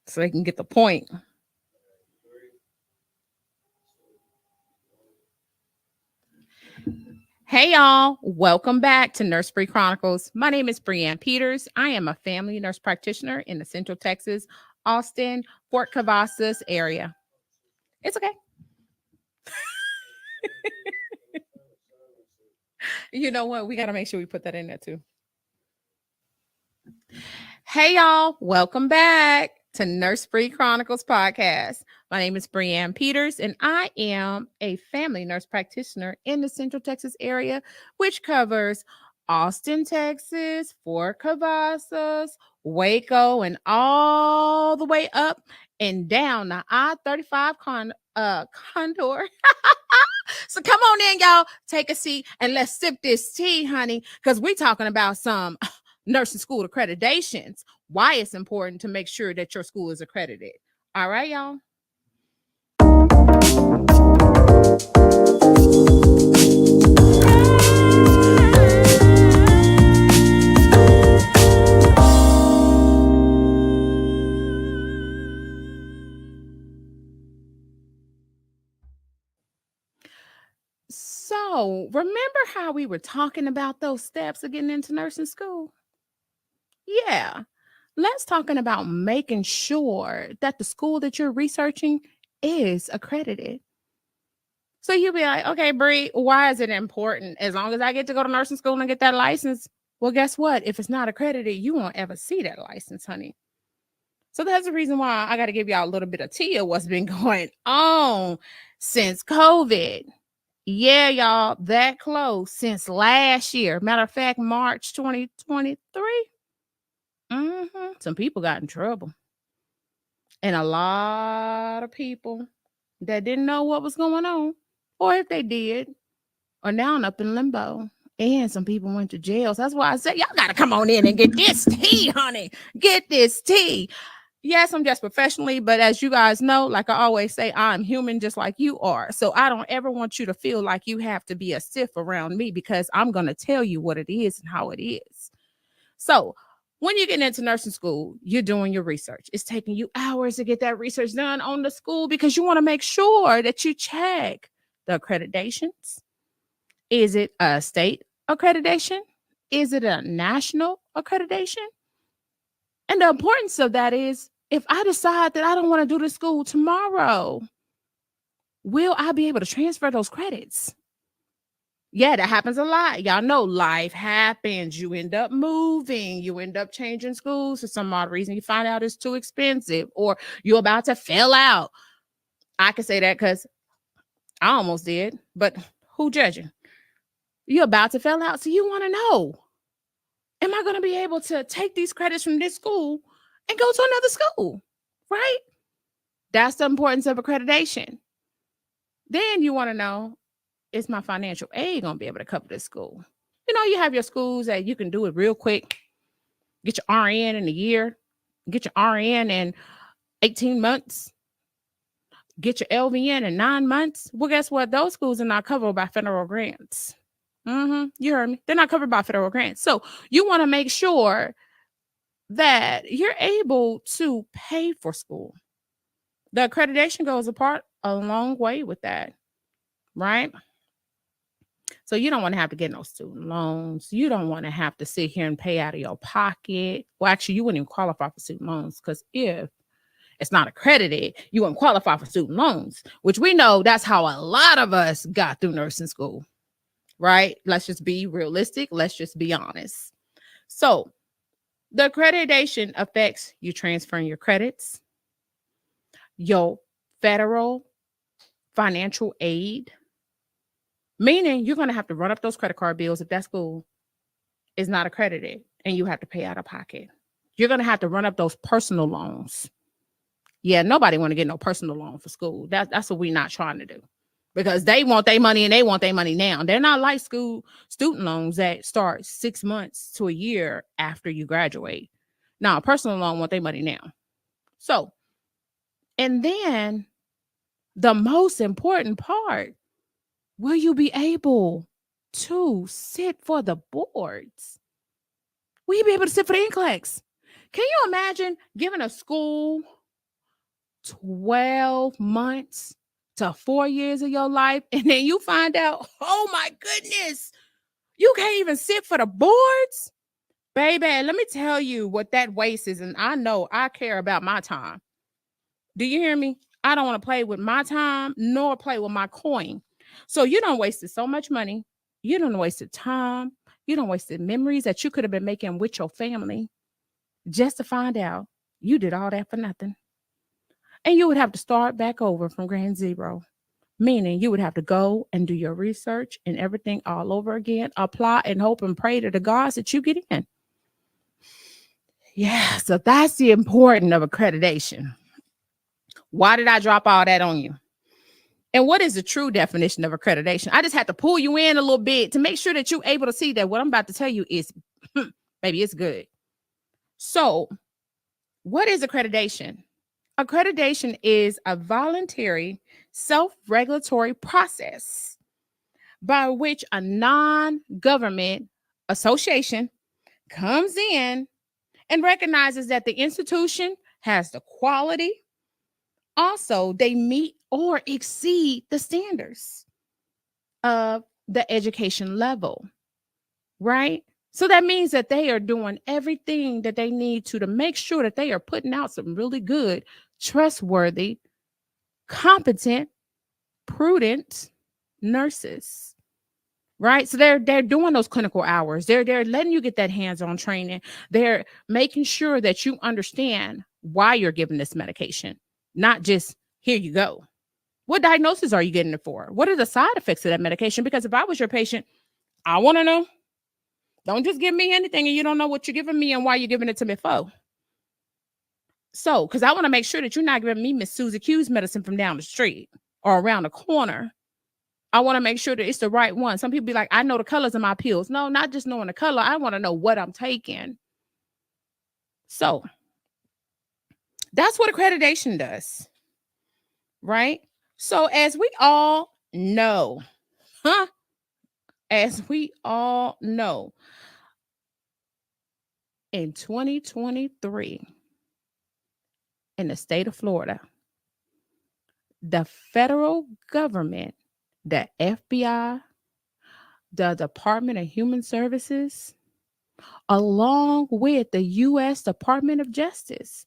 so they can get the point. Hey y'all, welcome back to Nurse Bri Chronicles. My name is Brianne Peters. I am a family nurse practitioner in the Central Texas, Austin, Fort Cavazos area. It's okay. You know what? We got to make sure we put that in there too. Hey y'all, welcome back to Nurse Bri Chronicles podcast. My name is Brianne Peters, and I am a family nurse practitioner in the Central Texas area, which covers Austin, Texas, Fort Cavazos, Waco, and all the way up and down the I-35 Condor. So come on in, y'all. Take a seat and let's sip this tea, honey, because we're talking about some nursing school accreditations. Why it's important to make sure that your school is accredited. All right, y'all. So, remember how we were talking about those steps of getting into nursing school? Yeah. Let's talking about making sure that the school that you're researching is accredited. So you'll be like, okay, Bri, why is it important? As long as I get to go to nursing school and get that license, well, guess what? If it's not accredited, you won't ever see that license, honey. So that's the reason why I got to give y'all a little bit of tea of what's been going on since COVID. Yeah, y'all, that close since last year. Matter of fact, March 2023. Some people got in trouble. And a lot of people that didn't know what was going on, or if they did, are now up in limbo. And some people went to jail. So that's why I said, y'all got to come on in and get this tea, honey. Get this tea. Yes, I'm just professionally, but as you guys know, like I always say, I'm human just like you are. So I don't ever want you to feel like you have to be a stiff around me, because I'm going to tell you what it is and how it is. So when you're getting into nursing school, you're doing your research. It's taking you hours to get that research done on the school, because you want to make sure that you check the accreditations. Is it a state accreditation? Is it a national accreditation? And the importance of that is, if I decide that I don't want to do the school tomorrow, will I be able to transfer those credits? Yeah, that happens a lot. Y'all know life happens. You end up moving. You end up changing schools for some odd reason. You find out it's too expensive, or you're about to fail out. I can say that because I almost did, but who judging? You're about to fail out, so you want to know, am I going to be able to take these credits from this school and go to another school, right? That's the importance of accreditation. Then you want to know, is my financial aid going to be able to cover this school? You know, you have your schools that you can do it real quick. Get your RN in a year. Get your RN in 18 months. Get your LVN in 9 months. Well, guess what? Those schools are not covered by federal grants. You heard me. They're not covered by federal grants. So you want to make sure that you're able to pay for school. The accreditation goes a long way with that, right? So you don't want to have to get no student loans. You don't want to have to sit here and pay out of your pocket. Well, actually, you wouldn't even qualify for student loans, because if it's not accredited, you wouldn't qualify for student loans, which we know that's how a lot of us got through nursing school, right? Let's just be realistic. Let's just be honest. So the accreditation affects you transferring your credits, your federal financial aid, meaning you're going to have to run up those credit card bills if that school is not accredited and you have to pay out of pocket. You're going to have to run up those personal loans. Yeah, nobody want to get no personal loan for school. That's what we're not trying to do, because they want their money and they want their money now. They're not like school student loans that start 6 months to a year after you graduate. Now, a personal loan want their money now. So, and then the most important part, will you be able to sit for the boards? Will you be able to sit for the NCLEX? Can you imagine giving a school 12 months to 4 years of your life. And then you find out, oh my goodness, you can't even sit for the boards. Baby, let me tell you what that waste is. And I know I care about my time. Do you hear me? I don't want to play with my time nor play with my coin. So you don't wasted so much money. You don't wasted time. You don't wasted memories that you could have been making with your family just to find out you did all that for nothing. And you would have to start back over from ground zero, meaning you would have to go and do your research and everything all over again, apply and hope and pray to the gods that you get in. Yeah, so that's the importance of accreditation. Why did I drop all that on you? And what is the true definition of accreditation? I just had to pull you in a little bit to make sure that you're able to see that what I'm about to tell you is, maybe it's good. So, what is accreditation? Accreditation is a voluntary self-regulatory process by which a non-government association comes in and recognizes that the institution has the quality. Also, they meet or exceed the standards of the education level, right? So that means that they are doing everything that they need to make sure that they are putting out some really good, trustworthy, competent, prudent nurses, right? So they're doing those clinical hours. They're letting you get that hands-on training. They're making sure that you understand why you're giving this medication, not just here you go. What diagnosis are you getting it for? What are the side effects of that medication? Because if I was your patient, I want to know. Don't just give me anything and you don't know what you're giving me and why you're giving it to me for. So, because I want to make sure that you're not giving me Miss Susie Q's medicine from down the street or around the corner. I want to make sure that it's the right one. Some people be like, I know the colors of my pills. No, not just knowing the color. I want to know what I'm taking. So, that's what accreditation does, right? So, as we all know, in 2023, in the state of Florida, the federal government, the FBI, the Department of Human Services, along with the U.S. Department of Justice,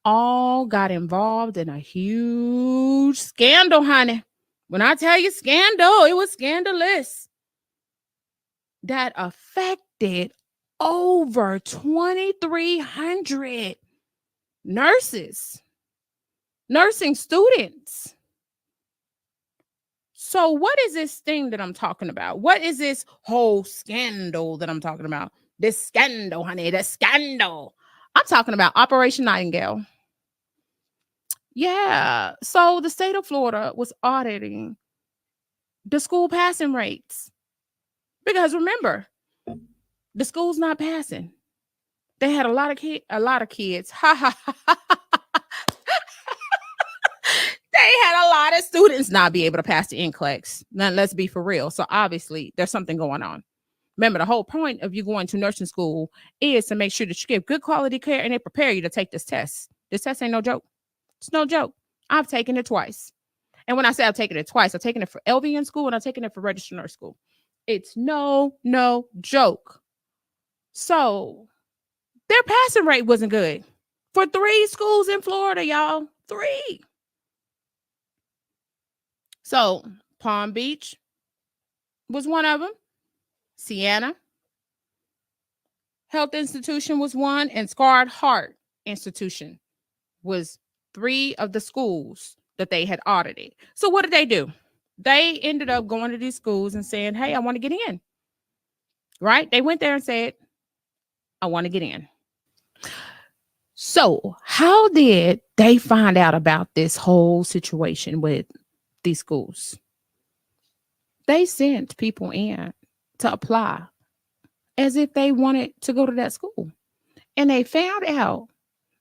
all got involved in a huge scandal, honey. When I tell you scandal, it was scandalous. That affected over 2,300 nurses, nursing students. So what is this thing that I'm talking about? What is this whole scandal that I'm talking about? This scandal, honey, the scandal. I'm talking about Operation Nightingale. Yeah. So the state of Florida was auditing the school passing rates. Because remember, the school's not passing. They had a lot of kids. Ha ha ha. They had a lot of students not be able to pass the NCLEX. Now, let's be for real. So obviously, there's something going on. Remember, the whole point of you going to nursing school is to make sure that you give good quality care and they prepare you to take this test. This test ain't no joke. It's no joke. I've taken it twice. And when I say I've taken it twice, I've taken it for LVN school and I've taken it for registered nurse school. It's no joke. So their passing rate wasn't good for 3 schools in Florida, y'all. 3. So Palm Beach was one of them. Siena Health Institution was one, and Scarred Heart Institution was 3 of the schools that they had audited. So what did they do? They ended up going to these schools and saying, hey, I want to get in. Right? They went there and said, I want to get in. So how did they find out about this whole situation with these schools? They sent people in to apply as if they wanted to go to that school. And they found out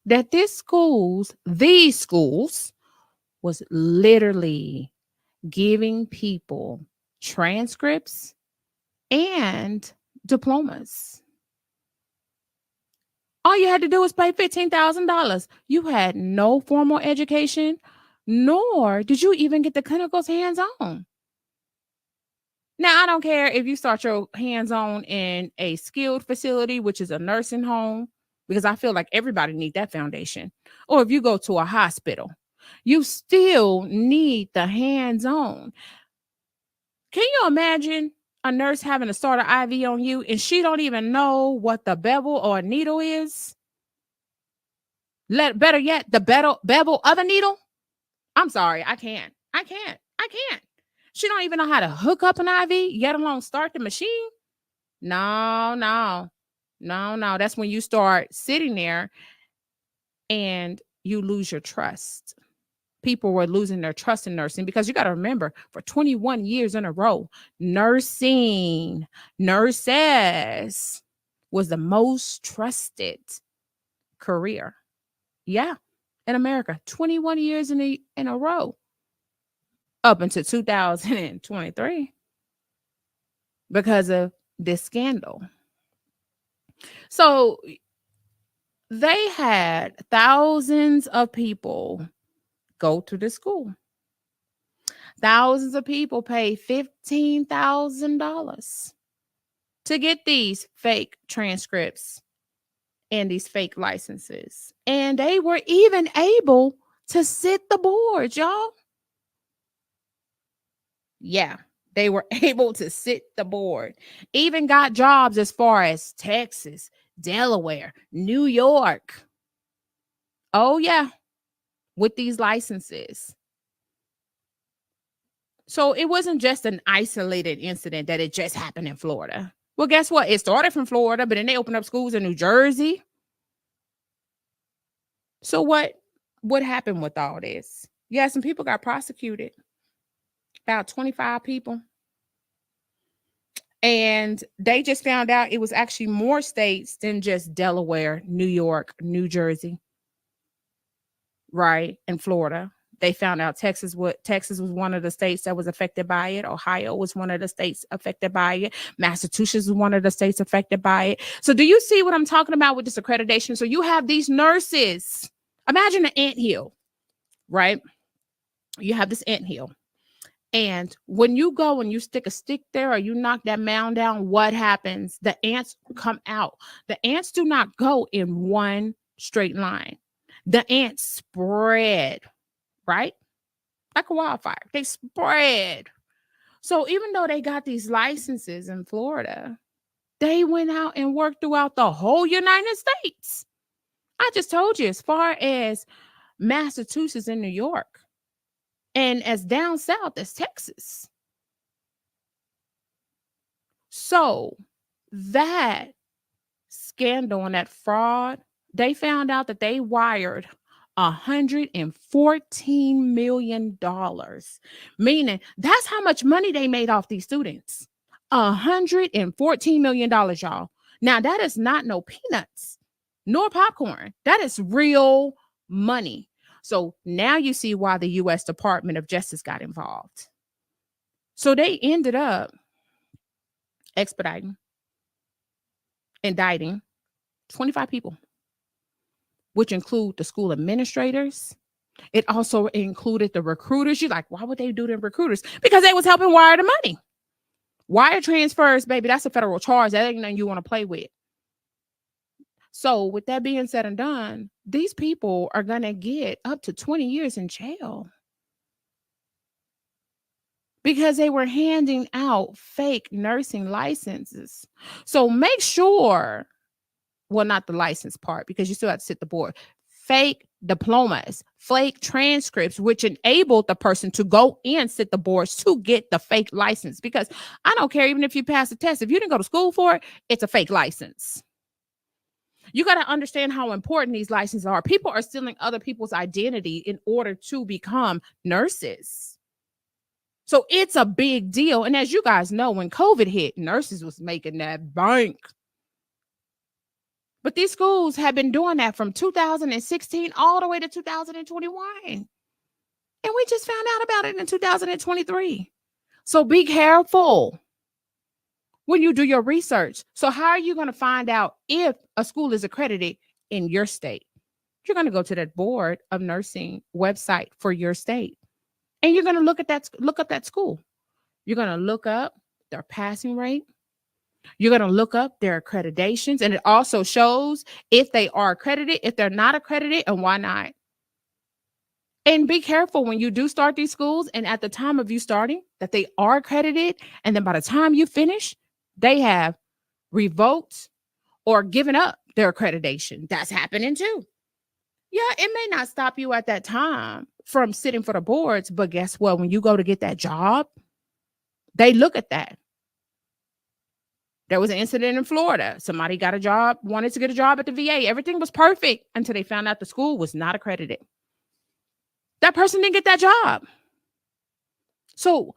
that these schools was literally giving people transcripts and diplomas. All you had to do was pay $15,000. You had no formal education, nor did you even get the clinicals hands on. Now, I don't care if you start your hands on in a skilled facility, which is a nursing home, because I feel like everybody need that foundation. Or if you go to a hospital, you still need the hands on. Can you imagine a nurse having to start an IV on you and she don't even know what the bevel or a needle is? Better yet, the bevel of a needle? I'm sorry, I can't. I can't. I can't. She don't even know how to hook up an IV, yet alone start the machine. No, no, no, no. That's when you start sitting there and you lose your trust. People were losing their trust in nursing because you got to remember, for 21 years in a row, nurses was the most trusted career. Yeah, in America, 21 years in a row, up until 2023, because of this scandal. So they had thousands of people go to the school. Thousands of people pay $15,000 to get these fake transcripts and these fake licenses. And they were even able to sit the board, y'all. Yeah, they were able to sit the board. Even got jobs as far as Texas, Delaware, New York. Oh, yeah, with these licenses. So it wasn't just an isolated incident that it just happened in Florida. Well, guess what? It started from Florida, but then they opened up schools in New Jersey. So what happened with all this? Yeah, some people got prosecuted. About 25 people. And they just found out it was actually more states than just Delaware, New York, New Jersey, right? And Florida. They found out Texas was one of the states that was affected by it. Ohio was one of the states affected by it. Massachusetts was one of the states affected by it. So do you see what I'm talking about with this accreditation? So you have these nurses. Imagine an anthill, right? You have this anthill. And when you go and you stick a stick there or you knock that mound down, what happens? The ants come out. The ants do not go in one straight line. The ants spread, right? Like a wildfire. They spread. So even though they got these licenses in Florida, they went out and worked throughout the whole United States. I just told you, as far as Massachusetts and New York, and as down south as Texas. So that scandal and that fraud, they found out that they wired $114 million, meaning that's how much money they made off these students. $114 million, y'all. Now, that is not no peanuts nor popcorn. That is real money. So now you see why the U.S. Department of Justice got involved. So they ended up indicting 25 people, which include the school administrators. It also included the recruiters. You're like, why would they do the recruiters? Because they was helping wire the money. Wire transfers, baby, that's a federal charge. That ain't nothing you want to play with. So with that being said and done, these people are going to get up to 20 years in jail because they were handing out fake nursing licenses. So make sure, well, not the license part, because you still have to sit the board. Fake diplomas, fake transcripts, which enabled the person to go and sit the boards to get the fake license. Because I don't care, even if you pass the test, if you didn't go to school for it, it's a fake license. You got to understand how important these licenses are. People are stealing other people's identity in order to become nurses. So it's a big deal. And as you guys know, when COVID hit, nurses was making that bank. But these schools have been doing that from 2016 all the way to 2021. And we just found out about it in 2023. So be careful when you do your research. So how are you going to find out if a school is accredited in your state. You're going to go to that board of nursing website for your state. And you're going to look up that school. You're going to look up their passing rate. You're going to look up their accreditations. And it also shows if they are accredited, if they're not accredited, and why not. And be careful when you do start these schools and at the time of you starting that they are accredited. And then by the time you finish, they have revoked or given up their accreditation. That's happening too. Yeah, it may not stop you at that time from sitting for the boards, but guess what? When you go to get that job, they look at that. There was an incident in Florida. Somebody got a job, wanted to get a job at the VA. Everything was perfect until they found out the school was not accredited. That person didn't get that job. So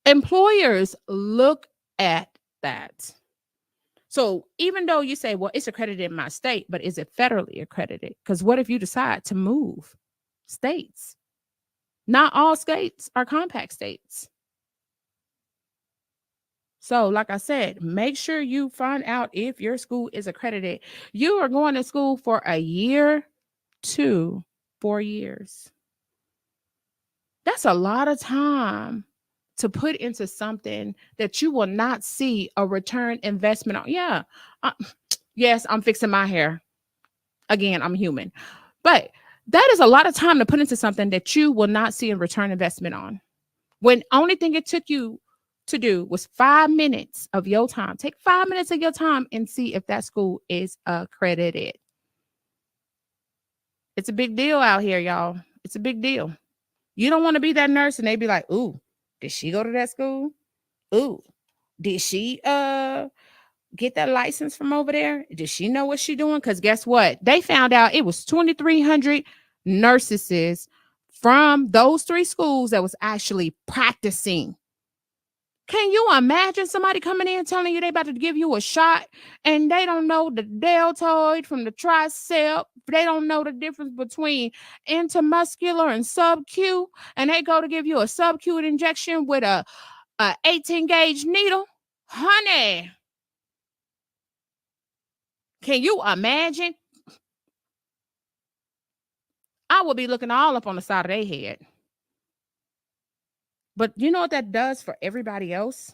employers look at that. So even though you say, well, it's accredited in my state, but is it federally accredited? Because what if you decide to move states? Not all states are compact states. So like I said, make sure you find out if your school is accredited. You are going to school for a year to 4 years. That's a lot of time to put into something that you will not see a return investment on. Yeah. Yes, I'm fixing my hair. Again, I'm human. But that is a lot of time to put into something that you will not see a return investment on. When only thing it took you to do was 5 minutes of your time. Take 5 minutes of your time and see if that school is accredited. It's a big deal out here, y'all. It's a big deal. You don't want to be that nurse and they be like, ooh, did she go to that school? Ooh, did she get that license from over there? Did she know what she doing? Because guess what? They found out it was 2,300 nurses from those 3 schools that was actually practicing. Can you imagine somebody coming in telling you they about to give you a shot and they don't know the deltoid from the tricep? They don't know the difference between intramuscular and sub-Q, and they go to give you a sub-Q injection with a 18 gauge needle? Honey, can you imagine? I would be looking all up on the side of their head. But you know what that does for everybody else?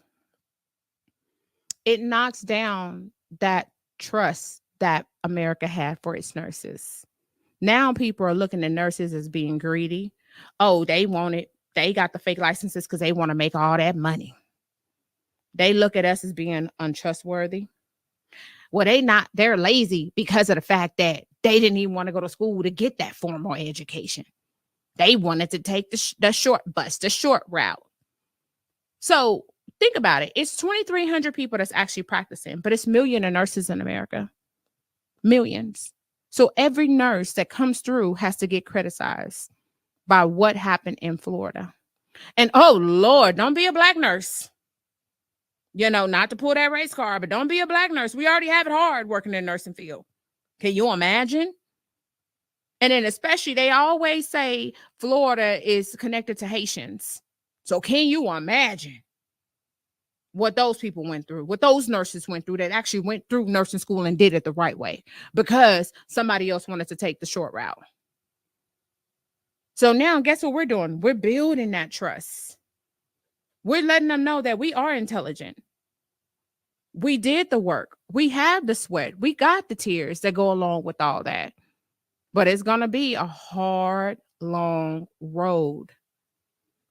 It knocks down that trust that America had for its nurses. Now people are looking at nurses as being greedy. Oh, they want it. They got the fake licenses because they want to make all that money. They look at us as being untrustworthy. Well, they're lazy because of the fact that they didn't even want to go to school to get that formal education. They wanted to take the short bus, the short route. So think about it. It's 2,300 people that's actually practicing, but it's millions of nurses in America. Millions. So every nurse that comes through has to get criticized by what happened in Florida. And oh, Lord, don't be a black nurse. You know, not to pull that race card, but don't be a black nurse. We already have it hard working in the nursing field. Can you imagine? And then especially, they always say Florida is connected to Haitians. So can you imagine what those people went through, what those nurses went through that actually went through nursing school and did it the right way because somebody else wanted to take the short route? So now guess what we're doing? We're building that trust. We're letting them know that we are intelligent. We did the work. We have the sweat. We got the tears that go along with all that. But it's going to be a hard, long road.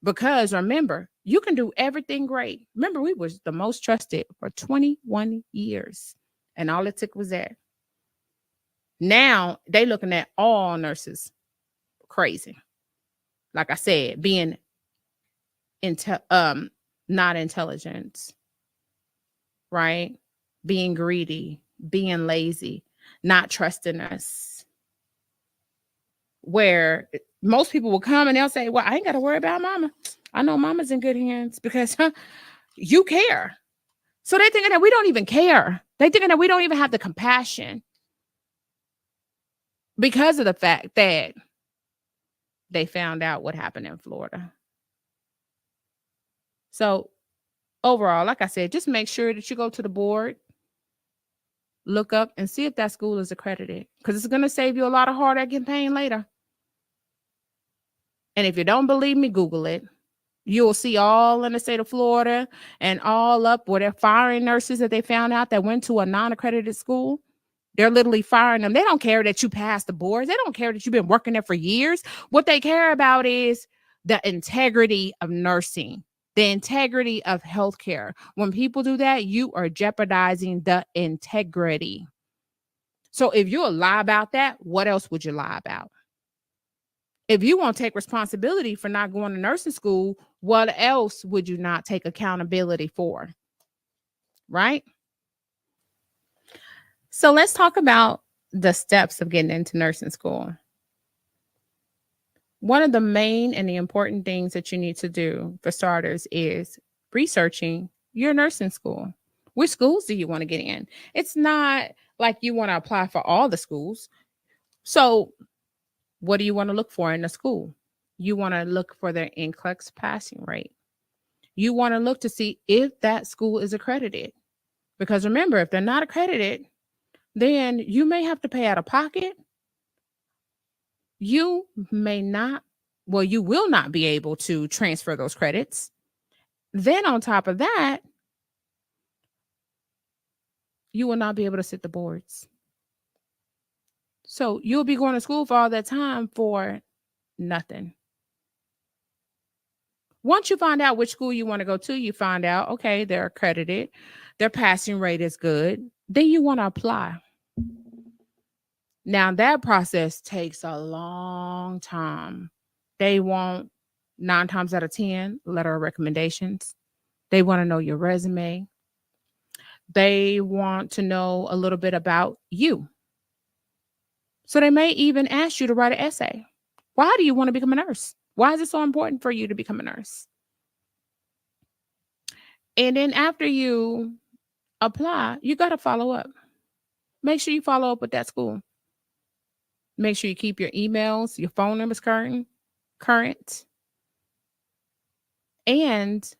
Because remember, you can do everything great. Remember, we was the most trusted for 21 years. And all it took was that. Now, they looking at all nurses crazy. Like I said, being not intelligent, right? Being greedy, being lazy, not trusting us. Where most people will come and they'll say, well, I ain't got to worry about mama. I know mama's in good hands because you care. So they're thinking that we don't even care. They're thinking that we don't even have the compassion because of the fact that they found out what happened in Florida. So overall, like I said, just make sure that you go to the board look up and see if that school is accredited, because it's going to save you a lot of heartache and pain later. And if you don't believe me, Google it. You'll see all in the state of Florida and all up where they're firing nurses that they found out that went to a non-accredited school. They're literally firing them. They don't care that you passed the boards. They don't care that you've been working there for years. What they care about is the integrity of nursing, the integrity of healthcare. When people do that, you are jeopardizing the integrity. So if you'll lie about that, what else would you lie about? If you won't take responsibility for not going to nursing school, what else would you not take accountability for? Right? So let's talk about the steps of getting into nursing school. One of the main and the important things that you need to do, for starters, is researching your nursing school. Which schools do you want to get in? It's not like you want to apply for all the schools. So what do you want to look for in a school? You want to look for their NCLEX passing rate. You want to look to see if that school is accredited. Because remember, if they're not accredited, then you may have to pay out of pocket. You may not, well, you will not be able to transfer those credits. Then on top of that, you will not be able to sit the boards. So you'll be going to school for all that time for nothing. Once you find out which school you want to go to, you find out, okay, they're accredited, their passing rate is good, then you want to apply. Now, that process takes a long time. They want 9 times out of 10 letter of recommendations. They want to know your resume. They want to know a little bit about you. So they may even ask you to write an essay. Why do you want to become a nurse? Why is it so important for you to become a nurse? And then after you apply, you got to follow up. Make sure you follow up with that school. Make sure you keep your emails, your phone numbers current. And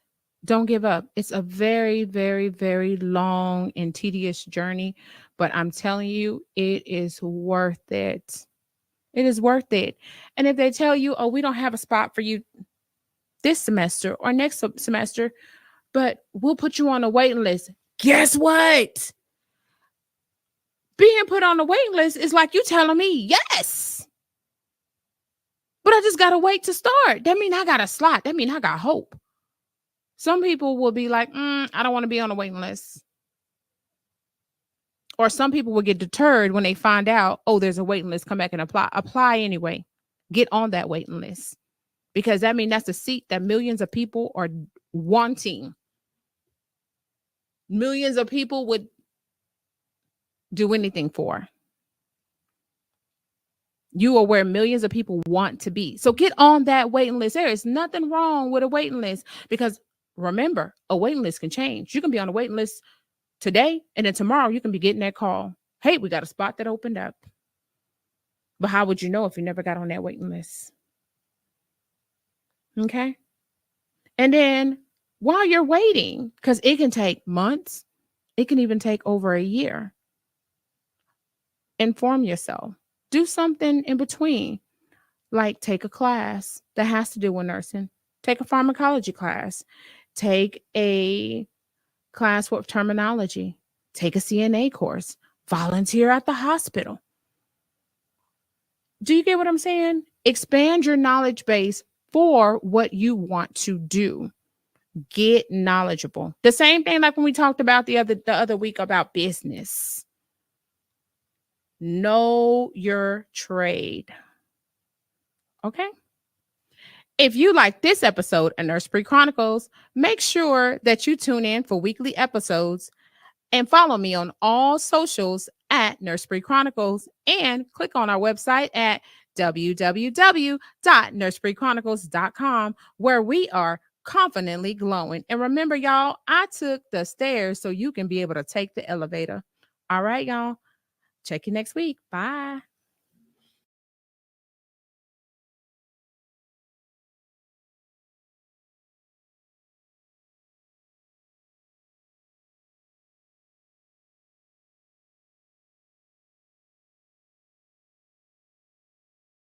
don't give up. It's a very, very, very long and tedious journey, but I'm telling you, it is worth it. It is worth it. And if they tell you, oh, we don't have a spot for you this semester or next semester, but we'll put you on a waiting list. Guess what? Being put on the waiting list is like you telling me yes. But I just got to wait to start. That means I got a slot. That means I got hope. Some people will be like, I don't want to be on a waiting list. Or some people will get deterred when they find out, oh, there's a waiting list. Come back and apply. Apply anyway. Get on that waiting list. Because that means that's a seat that millions of people are wanting. Millions of people would do anything for. You are where millions of people want to be. So get on that waiting list. There is nothing wrong with a waiting list, because remember, a waiting list can change. You can be on a waiting list today, and then tomorrow you can be getting that call. Hey, we got a spot that opened up. But how would you know if you never got on that waiting list? Okay. And then while you're waiting, because it can take months, it can even take over a year, inform yourself. Do something in between, like take a class that has to do with nursing. Take a pharmacology class. Take a class with terminology. Take a CNA course. Volunteer at the hospital. Do you get what I'm saying? Expand your knowledge base for what you want to do. Get knowledgeable. The same thing like when we talked about the other week about business. Know your trade. Okay? If you like this episode of Nurse Bri Chronicles, make sure that you tune in for weekly episodes and follow me on all socials at Nurse Bri Chronicles, and click on our website at www.nursebrichronicles.com, where we are confidently glowing. And remember, y'all, I took the stairs so you can be able to take the elevator. All right, y'all. Check you next week. Bye.